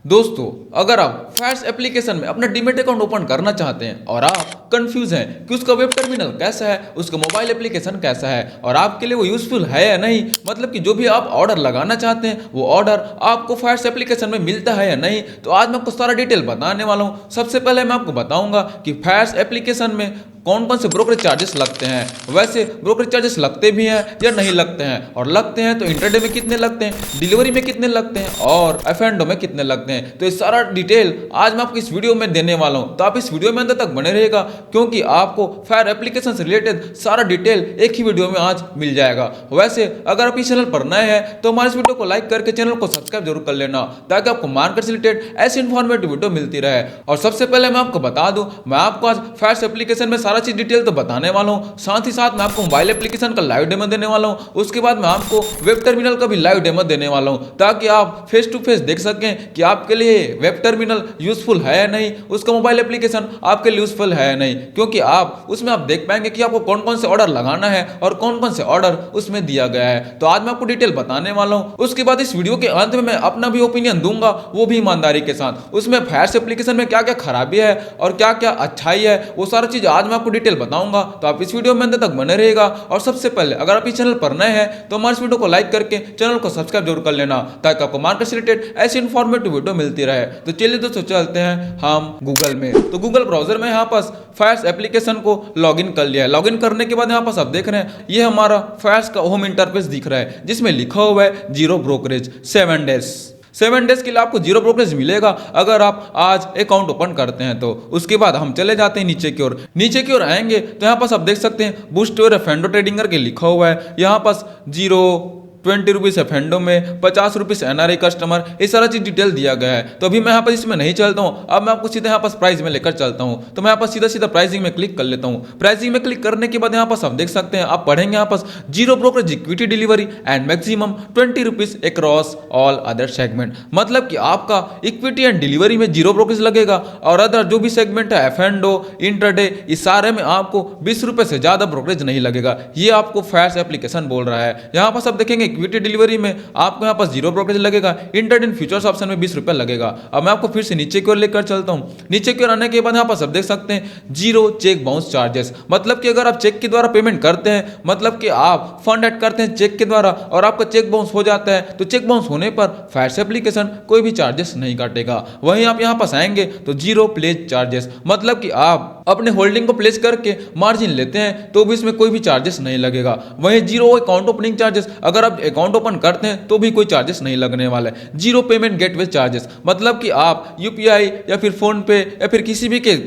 दोस्तों, अगर आप फैट्स एप्लीकेशन में अपना डीमैट अकाउंट ओपन करना चाहते हैं और आप कंफ्यूज हैं कि उसका वेब टर्मिनल कैसा है, उसका मोबाइल एप्लीकेशन कैसा है और आपके लिए वो यूजफुल है या नहीं, मतलब कि जो भी आप ऑर्डर लगाना चाहते हैं वो ऑर्डर आपको फैट्स एप्लीकेशन में मिलता है या नहीं, तो आज मैं आपको सारा डिटेल बताने वाला हूँ। सबसे पहले मैं आपको बताऊंगा कि फैट्स एप्लीकेशन में कौन कौन से ब्रोकरेज चार्जेस लगते हैं। वैसे ब्रोकरेज चार्जेस लगते भी हैं या नहीं लगते हैं, और लगते हैं तो इंटरडे में कितने लगते हैं, डिलीवरी में कितने लगते हैं और एफ&ओ में कितने लगते हैं, तो ये सारा डिटेल आज मैं आपको इस वीडियो में देने वाला हूं। तो आप इस वीडियो में अंत तक बने रहेगा, क्योंकि आपको फायर एप्लीकेशन से रिलेटेड सारा डिटेल एक ही वीडियो में आज मिल जाएगा। वैसे अगर आप इस चैनल पर नए हैं तो हमारे इस वीडियो को लाइक करके चैनल को सब्सक्राइब जरूर कर लेना, ताकि आपको मार्केट से रिलेटेड ऐसी इन्फॉर्मेटिव वीडियो मिलती रहे। और सबसे पहले मैं आपको बता दूं, मैं आपको आज फायर एप्लीकेशन में सारा चीज डिटेल तो बताने वाला हूं, साथ ही साथ मैं आपको मोबाइल एप्लीकेशन का लाइव डेमो देने वाला हूं, उसके बाद मैं आपको वेब टर्मिनल का भी लाइव डेमो देने वाला हूं, ताकि आप फेस टू फेस देख सकें कि आपके लिए वेब टर्मिनल यूजफुल है या नहीं, उसका मोबाइल एप्लीकेशन आपके लिए यूजफुल है या नहीं, क्योंकि आप उसमें आप देख पाएंगे कि आपको कौन कौन से ऑर्डर लगाना है और कौन कौन से ऑर्डर उसमें दिया गया है। तो आज मैं आपको डिटेल बताने वाला हूं, उसके बाद इस वीडियो के अंत में मैं अपना भी ओपिनियन दूंगा, वो भी ईमानदारी के साथ। उसमें फायर एप्लीकेशन में क्या क्या खराबी है और क्या क्या अच्छाई है, वो सारी चीज आज मैं आपको डिटेल बताऊंगा। तो आप इस वीडियो में अंत तक बने रहेगा। और सबसे पहले अगर आप इस चैनल पर नए हैं तो हमारे इस वीडियो को लाइक करके चैनल को सब्सक्राइब जरूर कर लेना, ताकि आपको मार्केट से रिलेटेड ऐसी इन्फॉर्मेटिव वीडियो मिलती रहे। तो चलिए दोस्तों, चलते हैं हम गूगल में। तो गूगल ब्राउजर में यहाँ पास फायर्स एप्लीकेशन को लॉगिन कर लिया है। लॉगिन करने के बाद यहाँ पास आप देख रहे हैं ये हमारा फायर्स का होम इंटरफेस दिख रहा है, जिसमें लिखा हुआ है जीरो ब्रोकरेज 7 डेज। 7 डेज के लिए आपको जीरो ब्रोकरेज मिलेगा अगर आप आज अकाउंट ओपन करते हैं तो। उसके बाद हम चले जाते हैं नीचे की ओर। नीचे की ओर आएंगे तो यहाँ पास आप देख सकते हैं बूस्ट योर एफ&ओ ट्रेडिंग करके लिखा हुआ है। यहाँ पास 20 रुपीज़ एफ&ओ में, 50 रुपीज़ एनआरआई कस्टमर, ये सारा चीज डिटेल दिया गया है। तो अभी मैं यहाँ पर इसमें नहीं चलता हूँ, अब मैं आपको सीधा यहाँ पास प्राइस में लेकर चलता हूँ। तो मैं यहाँ पास सीधा प्राइसिंग में क्लिक कर लेता हूँ। प्राइसिंग में क्लिक करने के बाद यहाँ पास आप देख सकते हैं, आप पढ़ेंगे यहाँ पास zero brokerage equity delivery and maximum 20 rupees across all other segment, मतलब कि आपका इक्विटी एंड डिलीवरी में जीरो ब्रोकरेज लगेगा और अदर जो भी सेगमेंट है एफ&ओ, इंटरडे, इस सारे में आपको 20 रुपये से ज्यादा ब्रोकरेज नहीं लगेगा। ये आपको फायर्स एप्लीकेशन बोल रहा है। यहाँ पास आप देखेंगे इक्विटी डिलीवरी में आपको यहाँ पास जीरो ब्रोकरेज लगेगा, इंटरडे फ्यूचर्स ऑप्शन में 20 रुपये लगेगा। अब मैं आपको फिर से नीचे की ओर लेकर चलता हूँ। नीचे की ओर आने के बाद यहाँ पास आप देख सकते हैं जीरो चेक बाउंस चार्जेस, मतलब कि अगर आप चेक के द्वारा पेमेंट करते हैं, मतलब कि आप फंड ऐड करते हैं चेक के द्वारा और आपका चेक बाउंस हो जाता है, तो चेक बाउंस होने पर फायर्स एप्लीकेशन कोई भी चार्जेस नहीं काटेगा। वहीं आप यहाँ पास आएंगे तो जीरो प्लेज चार्जेस, मतलब कि आप अपने होल्डिंग को प्लेस करके मार्जिन लेते हैं तो भी इसमें कोई भी चार्जेस नहीं लगेगा। वहीं जीरो अकाउंट ओपनिंग चार्जेस, अगर आप अकाउंट ओपन करते हैं तो भी कोई चार्जेस नहीं लगने वाला है। जीरो पेमेंट गेटवे चार्जेस, मतलब कि आप यूपीआई या फिर फोन पे या फिर किसी भी के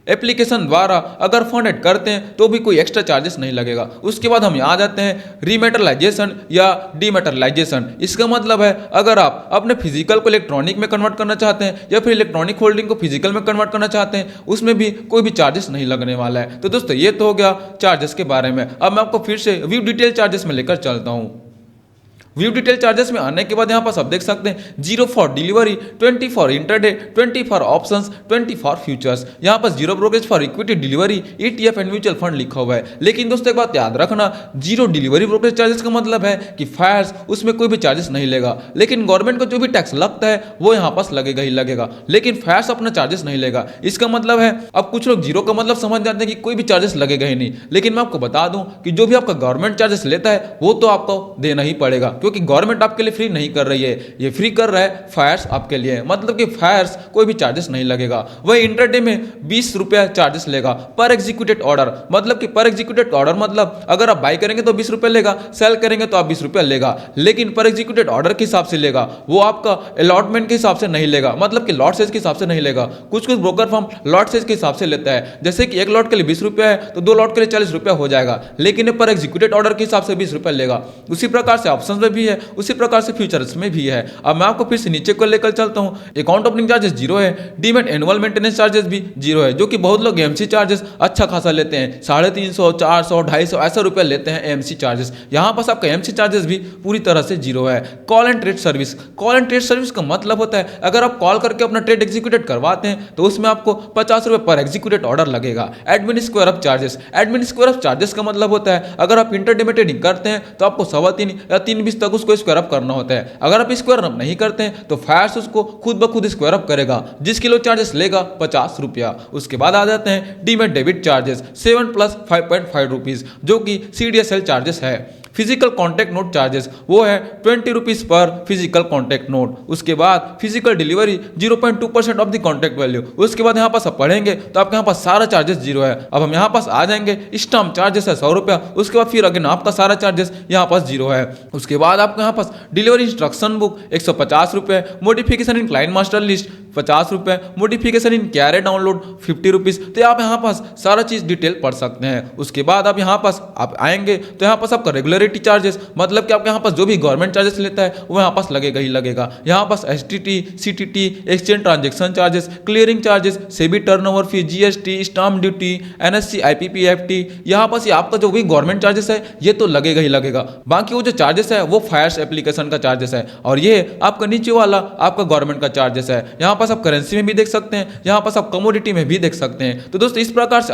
एप्लीकेशन द्वारा अगर फंड ऐड करते हैं तो भी कोई एक्स्ट्रा चार्जेस नहीं लगेगा। उसके बाद हम यहाँ जाते हैं रीमेटरलाइजेशन या डीमेटरलाइजेशन। इसका मतलब है अगर आप अपने फिजिकल को इलेक्ट्रॉनिक में कन्वर्ट करना चाहते हैं या फिर इलेक्ट्रॉनिक होल्डिंग को फिजिकल में कन्वर्ट करना चाहते हैं, उसमें भी कोई भी चार्जेस नहीं लगने वाला है। तो दोस्तों, ये तो हो गया चार्जेस के बारे में। अब मैं आपको फिर से व्यू डिटेल चार्जेस में लेकर चलता हूँ। व्यू डिटेल चार्जेस में आने के बाद यहाँ पास आप देख सकते हैं zero for delivery, 20 for intraday, 20 for options, 20 for futures. यहाँ पास zero brokerage for equity delivery, ETF and mutual fund लिखा हुआ है। लेकिन दोस्तों एक बात याद रखना, जीरो डिलीवरी ब्रोकरेज चार्जेस का मतलब है कि फायर्स उसमें कोई भी चार्जेस नहीं लेगा, लेकिन गवर्नमेंट को जो भी टैक्स लगता है वो यहाँ पास लगेगा ही लगेगा, लेकिन फायर्स अपना चार्जेस नहीं लेगा। इसका मतलब है, अब कुछ लोग जीरो का मतलब समझ जाते हैं कि कोई भी चार्जेस लगेगा ही नहीं, लेकिन मैं आपको बता दूं कि जो भी आपका गवर्नमेंट चार्जेस लेता है वो तो आपको देना ही पड़ेगा, क्योंकि गवर्नमेंट आपके लिए फ्री नहीं कर रही है, ये फ्री कर रहा है फायर्स आपके लिए, मतलब कि फायर्स कोई भी चार्जेस नहीं लगेगा। वही इंटरडे में 20 रुपया चार्जेस लेगा पर एग्जीक्यूटेड ऑर्डर, मतलब कि पर एग्जीक्यूटेड ऑर्डर मतलब अगर आप बाई करेंगे तो 20 रुपये लेगा, सेल करेंगे तो आप 20 रुपया लेगा, लेकिन पर एग्जीक्यूटेड ऑर्डर के हिसाब से लेगा, वो आपका अलॉटमेंट के हिसाब से नहीं लेगा, मतलब कि लॉट साइज के हिसाब से नहीं लेगा। कुछ कुछ ब्रोकर फर्म लॉट साइज के हिसाब से लेता है, जैसे कि एक लॉट के लिए 20 रुपया है तो 2 लॉट के लिए 40 रुपया हो जाएगा, लेकिन पर एग्जीक्यूटेड ऑर्डर के हिसाब से 20 रुपया लेगा। उसी प्रकार से ऑप्शन में भी है, उसी प्रकार से फ्यूचर्स में भी है। अब मैं आपको फिर से नीचे को लेकर चलता हूं। अकाउंट ओपनिंग चार्जेस जीरो है, डीमेट एनुअल मेंटेनेंस चार्जेस भी जीरो है, जो कि बहुत लोग एमसी चार्जेस अच्छा खासा लेते हैं, 350, 400, 250 ऐसा रुपया लेते हैं एमसी चार्जेस। यहां पर आपका एमसी चार्जेस भी पूरी तरह से जीरो है। Call and trade service, call and trade service का मतलब होता है अगर आप कॉल करके अपना ट्रेड एग्जीक्यूटेड करवाते हैं तो उसमें आपको 50 रुपये पर एग्जीक्यूटेड ऑर्डर लगेगा। Admin square of charges, admin square of charges का मतलब होता है अगर आप इंटरडे में ट्रेडिंग करते हैं तो आपको 3.25 या 3.20 तक उसको स्क्वायर अप करना होता है। अगर आप स्क्वायर अप नहीं करते हैं तो फायर्स उसको खुद ब खुद स्क्वायर अप करेगा, जिसके लिए चार्जेस लेगा 50 रुपया। उसके बाद आ जाते हैं डीमेट डेबिट चार्जेस 7 + 5.5 रुपीज़, जो कि CDSL चार्जेस है। फिजिकल कॉन्टैक्ट नोट चार्जेस वो है 20 रुपीज़ पर फिजिकल कॉन्टैक्ट नोट। उसके बाद physical delivery 0.2% of the contact value. उसके बाद यहाँ पास आप पढ़ेंगे तो आपके यहाँ पास सारा चार्जेस जीरो है। अब हम यहाँ पास आ जाएंगे, स्टाम्प चार्जेस है 100 रुपया। उसके बाद फिर अगेन आपका सारा चार्जेस यहाँ पास जीरो है। उसके बाद आपके यहाँ पास डिलीवरी इंस्ट्रक्शन बुक 150 रुपये, मोडिफिकेशन इन क्लाइंट मास्टर लिस्ट 50 रुपये, मोडिफिकेशन इन कैरे डाउनलोड 50 रुपीज़। तो आप यहाँ पास सारा चीज़ डिटेल पढ़ सकते हैं। उसके बाद आप यहाँ पास आप आएंगे तो यहाँ पास आपका रेगुलरिटी चार्जेस, मतलब कि आपके यहाँ पास जो भी गवर्नमेंट चार्जेस लेता है वो यहाँ पास लगेगा ही लगेगा। यहाँ पास STT, CTT, exchange transaction charges, clearing charges, SEBI turnover fee, GST, stamp duty, NSC, IPP, FT, यहाँ पास ये आपका जो भी गवर्नमेंट चार्जेस है ये तो लगेगा ही लगेगा। बाकी वो जो चार्जेस है वो फायर्स एप्लीकेशन का चार्जेस है, और ये आपका नीचे वाला आपका गवर्नमेंट का चार्जेस है। यहाँ पास आप करेंसी में भी देख सकते हैं, यहाँ पास आप कमोडिटी में भी देख सकते हैं। तो दोस्तों इस प्रकार से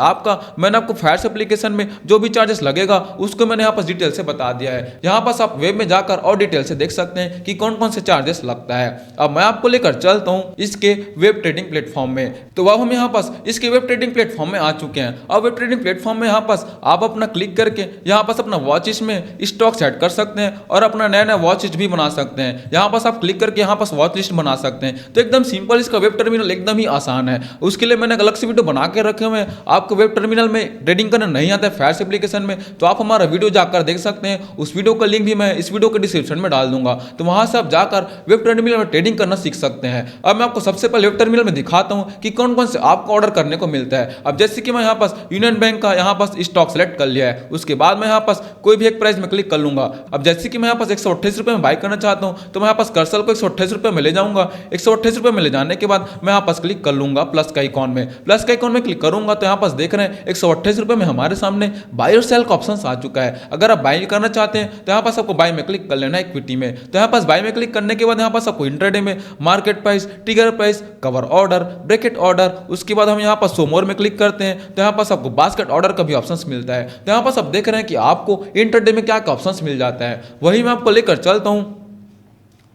मैंने आपको फायर्स एप्लीकेशन में जो भी चार्जेस लगेगा उसको मैंने यहाँ पास डिटेल से बता दिया है। यहाँ पास आप वेब में जाकर और डिटेल से देख सकते हैं कि कौन कौन से चार्जेस लगता है। अब मैं आपको लेकर चलता हूँ इसके वेब ट्रेडिंग प्लेटफॉर्म में। तो अब हम यहाँ पास इसके वेब ट्रेडिंग प्लेटफॉर्म में आ चुके हैं। अब वेब ट्रेडिंग प्लेटफॉर्म में यहाँ पास आप अपना क्लिक करके यहाँ पास अपना वॉच लिस्ट में स्टॉक सेट कर सकते हैं और अपना नया नया वॉच लिस्ट भी बना सकते हैं। यहाँ पास आप क्लिक करके यहाँ पास वॉच लिस्ट बना सकते हैं। तो एकदम सिंपल, इसका वेब टर्मिनल एकदम ही आसान है। उसके लिए मैंने अलग से वीडियो बना के रखे हुए हैं। आपको वेब टर्मिनल में ट्रेडिंग करना नहीं आता है फायर्स एप्लीकेशन में, तो आप हमारा वीडियो जाकर देख सकते हैं। उस वीडियो का लिंक भी मैं इस वीडियो के डिस्क्रिप्शन में डाल दूंगा, तो वहां से आप जाकर वेब टर्मिनल में ट्रेडिंग करना सीख सकते हैं। अब मैं आपको सबसे पहले वेब टर्मिनल में दिखाता हूं कि कौन कौन से आपको ऑर्डर करने को मिलता है। अब जैसे कि मैं यहाँ पास यूनियन बैंक का यहाँ पास स्टॉक सेलेक्ट कर लिया है। उसके बाद मैं यहाँ पास कोई भी एक प्राइस में क्लिक कर लूंगा। अब जैसे कि मैं यहाँ पास 128 रुपये में बाय करना चाहता हूँ तो मैं यहाँ पास कर्सर को 128 रुपये में ले जाऊंगा। 128 रुपये में ले जाने के बाद मैं यहाँ पास क्लिक कर लूंगा प्लस का आइकॉन में। प्लस का आइकॉन में क्लिक करूंगा तो यहाँ पास देख रहे हैं 128 रुपये में हमारे सामने बाय और सेल का ऑप्शन आ चुका है। अगर आप बाय करना चाहते हैं तो यहाँ पास आपको बाय में क्लिक कर लेना है इक्विटी में। तो यहाँ पास बाय में क्लिक करने के बाद यहाँ पास आपको इंट्राडे में market price, trigger price, cover order, bracket order, उसके बाद हम यहाँ पास शो मोर में क्लिक करते हैं तो यहाँ पास आपको बास्केट ऑर्डर का भी ऑप्शन मिलता है। तो यहाँ पास आप देख रहे हैं कि आपको इंट्राडे में क्या क्या ऑप्शन मिल जाता है, वही मैं आपको लेकर चलता हूँ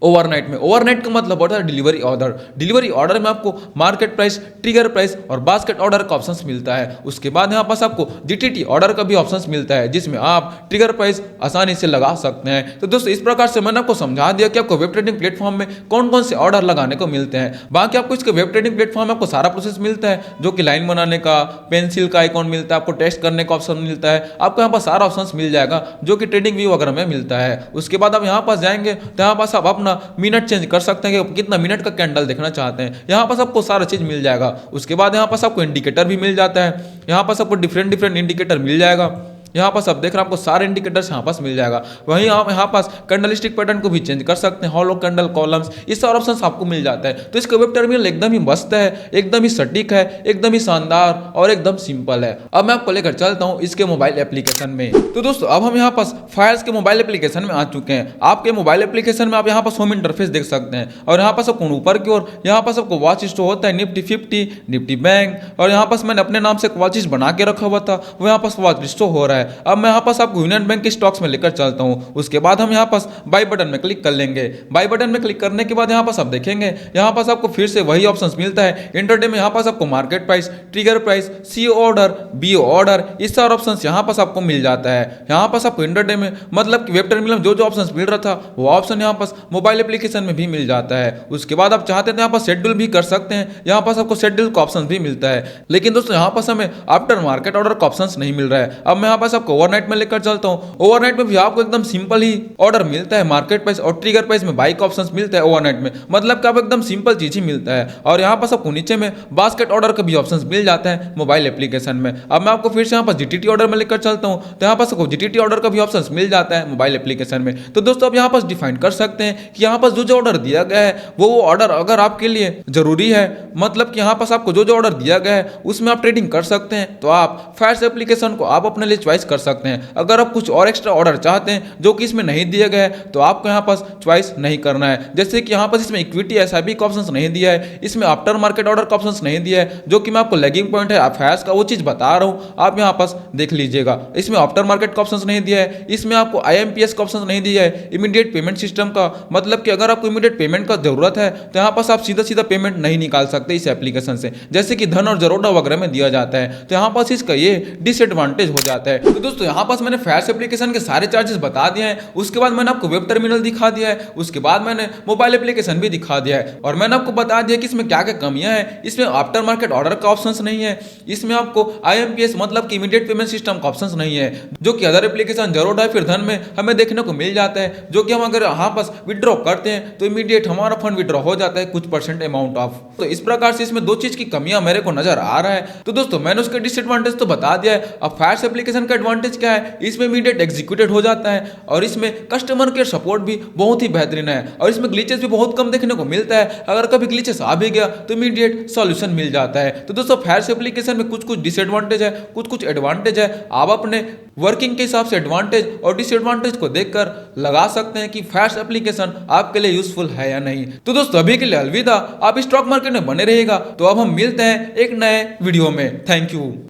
ओवरनाइट में। ओवरनाइट का मतलब होता है डिलीवरी ऑर्डर। डिलीवरी ऑर्डर में आपको मार्केट प्राइस, ट्रिगर प्राइस और बास्केट ऑर्डर का ऑप्शन मिलता है। उसके बाद यहाँ पास आपको GTT ऑर्डर का भी ऑप्शन मिलता है, जिसमें आप ट्रिगर प्राइस आसानी से लगा सकते हैं। तो दोस्तों इस प्रकार से मैंने आपको समझा दिया कि आपको वेब ट्रेडिंग प्लेटफॉर्म में कौन कौन से ऑर्डर लगाने को मिलते हैं। बाकी आपको इसके वेब ट्रेडिंग प्लेटफॉर्म में आपको सारा प्रोसेस मिलता है, जो कि लाइन बनाने का, पेंसिल का आइकॉन मिलता है, आपको टेस्ट करने का ऑप्शन मिलता है, आपको यहाँ पर सारा ऑप्शन मिल जाएगा जो कि ट्रेडिंग व्यू वगैरह में मिलता है। उसके बाद आप यहाँ पास जाएंगे तो यहाँ पास आप अपना मिनट चेंज कर सकते हैं कि कितना मिनट का कैंडल देखना चाहते हैं। यहाँ पास आपको सारा चीज मिल जाएगा। उसके बाद यहाँ पास आपको इंडिकेटर भी मिल जाता है। यहाँ पास आपको डिफरेंट इंडिकेटर मिल जाएगा। यहाँ पास आप देख रहे हैं आपको सारे इंडिकेटर्स यहाँ पास मिल जाएगा। वहीं आप यहाँ पास कैंडलस्टिक पैटर्न को भी चेंज कर सकते हैं, हॉलो कैंडल, कॉलम्स, ये सारे ऑप्शंस आपको मिल जाता है। तो इसका वेब टर्मिनल एकदम ही मस्त है, एकदम ही सटीक है, एकदम ही शानदार और एकदम सिंपल है। अब मैं आपको लेकर चलता हूँ इसके मोबाइल एप्लीकेशन में। तो दोस्तों अब हम यहाँ पास फायर्स के मोबाइल एप्लीकेशन में आ चुके हैं। आपके मोबाइल एप्लीकेशन में आप यहाँ पास होम इंटरफेस देख सकते हैं, और यहाँ पास आपको ऊपर की ओर यहाँ पास आपको वॉच स्टो होता है, निफ्टी 50, निफ्टी बैंक, और यहाँ पास मैंने अपने नाम से एक वॉच बना के रखा हुआ था, वो यहाँ पास वॉच स्टो हो रहा है। अब मैं यहाँ पास आपको यूनियन बैंक के स्टॉक्स में लेकर चलता हूँ। उसके बाद हम यहाँ पास बाय बटन में क्लिक कर लेंगे। बाय बटन में क्लिक करने के बाद यहाँ पास आप देखेंगे यहाँ पास आपको फिर से वही ऑप्शंस मिलता है। इंटरडे में यहाँ पास आपको मार्केट प्राइस, ट्रिगर प्राइस, सी ऑर्डर, बी ऑर्डर, इस सारे ऑप्शंस यहाँ पास आपको मिल जाता है। यहाँ पास आपको इंटरडे में मतलब कि वेब टर्मिनल में जो जो ऑप्शंस मिल रहा था वो ऑप्शन यहाँ पास मोबाइल एप्लीकेशन में भी मिल जाता है। उसके बाद आप चाहते हैं यहाँ पास शेड्यूल भी कर सकते हैं, यहाँ पास आपको शेड्यूल का ऑप्शन भी मिलता है। लेकिन दोस्तों यहाँ पास हमें आफ्टर मार्केट ऑर्डर का ऑप्शन नहीं मिल रहा है। अब मैं यहाँ पास आपको ओवरनाइट में लेकर चलता हूँ। ओवरनाइट में भी आपको एकदम सिंपल ही ऑर्डर मिलता है, मार्केट प्राइस और ट्रिगर प्राइस में बाई का ऑप्शन मिलता है ओवरनाइट में, मतलब कि आपको एकदम सिंपल चीज ही मिलता है। और यहाँ पास आपको नीचे में बास्केट ऑर्डर का भी ऑप्शन मिल जाता है मोबाइल एप्लीकेशन में। अब मैं आपको फिर से यहाँ पास GTT ऑर्डर में लेकर चलता हूँ, तो यहाँ पास आपको GTT ऑर्डर का भी ऑप्शन मिल जाता है मोबाइल एप्लीकेशन में। तो दोस्तों अब यहाँ पास डिफाइन कर सकते हैं कि यहाँ पास जो जो ऑर्डर दिया गया है वो ऑर्डर अगर आपके लिए जरूरी है, मतलब कि यहाँ पास आपको जो जो ऑर्डर दिया गया है उसमें आप ट्रेडिंग कर सकते हैं, तो आप फायर्स एप्लीकेशन को आप अपने लिए चॉइस कर सकते हैं। अगर आप कुछ और एक्स्ट्रा ऑर्डर चाहते हैं जो कि इसमें नहीं दिया गया है तो आपको यहाँ पास चॉइस नहीं करना है। जैसे कि यहाँ पास इसमें इक्विटी एसआईपी का ऑप्शन नहीं दिया है, इसमें आफ्टर मार्केट ऑर्डर का ऑप्शन नहीं दिया है, जो कि मैं आपको लैगिंग पॉइंट है फैस का वो चीज बता रहा हूँ, आप यहाँ पास देख लीजिएगा। इसमें आफ्टर मार्केट का ऑप्शन नहीं दिया है, इसमें आपको आईएमपीएस का ऑप्शन नहीं दिया है, इमीडिएट पेमेंट सिस्टम का, मतलब कि अगर आपको इमीडिएट पेमेंट का जरूरत है तो यहाँ पास आप सीधा सीधा पेमेंट नहीं निकाल सकते इस एप्लीकेशन से, जैसे कि धन और जरोडा वगैरह में दिया जाता है। तो यहाँ पास इसका ये डिसएडवांटेज हो जाता है। तो दोस्तों यहाँ पास मैंने फैस एप्लीकेशन के सारे चार्जेस बता दिए हैं, उसके बाद मैंने आपको वेब टर्मिनल दिखा दिया है, उसके बाद मैंने मोबाइल एप्लीकेशन भी दिखा दिया है, और मैंने आपको बता दिया कि इसमें क्या क्या कमियां हैं। इसमें आफ्टर मार्केट ऑर्डर का ऑप्शन नहीं है, इसमें आपको आईएमपीएस मतलब कि इमीडिएट पेमेंट सिस्टम का ऑप्शन नहीं है, जो कि अदर एप्लीकेशन जरोडा फिर धन में हमें देखने को मिल जाता है, जो कि हम अगर यहाँ पास विड्रॉ करते हैं तो इमीडिएट हमारा फंड विड्रॉ हो जाता है कुछ परसेंट अमाउंट ऑफ। तो इस प्रकार से इसमें दो चीज की कमियां मेरे को नजर आ रहा है। तो दोस्तों मैंने उसके डिसएडवांटेज तो बता दिया है। अब फैस एप्लीकेशन का एडवांटेज क्या है, इसमें इमीडिएट एग्जीक्यूटेड हो जाता है, और इसमें कस्टमर केयर सपोर्ट भी बहुत ही बेहतरीन है, और इसमें ग्लिचेस भी बहुत कम देखने को मिलता है। अगर कभी ग्लिचेस आ भी गया तो इमीडिएट सॉल्यूशन मिल जाता है। तो दोस्तों फैस एप्लीकेशन में कुछ कुछ डिसएडवांटेज है, कुछ कुछ एडवांटेज है। आप अपने वर्किंग के हिसाब से एडवांटेज और डिसएडवांटेज को देखकर लगा सकते हैं कि फैस एप्लीकेशन आपके लिए यूजफुल है या नहीं। तो दोस्तों अभी के लिए अलविदा, आप स्टॉक मार्केट में बने रहिएगा। तो अब हम मिलते हैं एक नए वीडियो में। Thank you.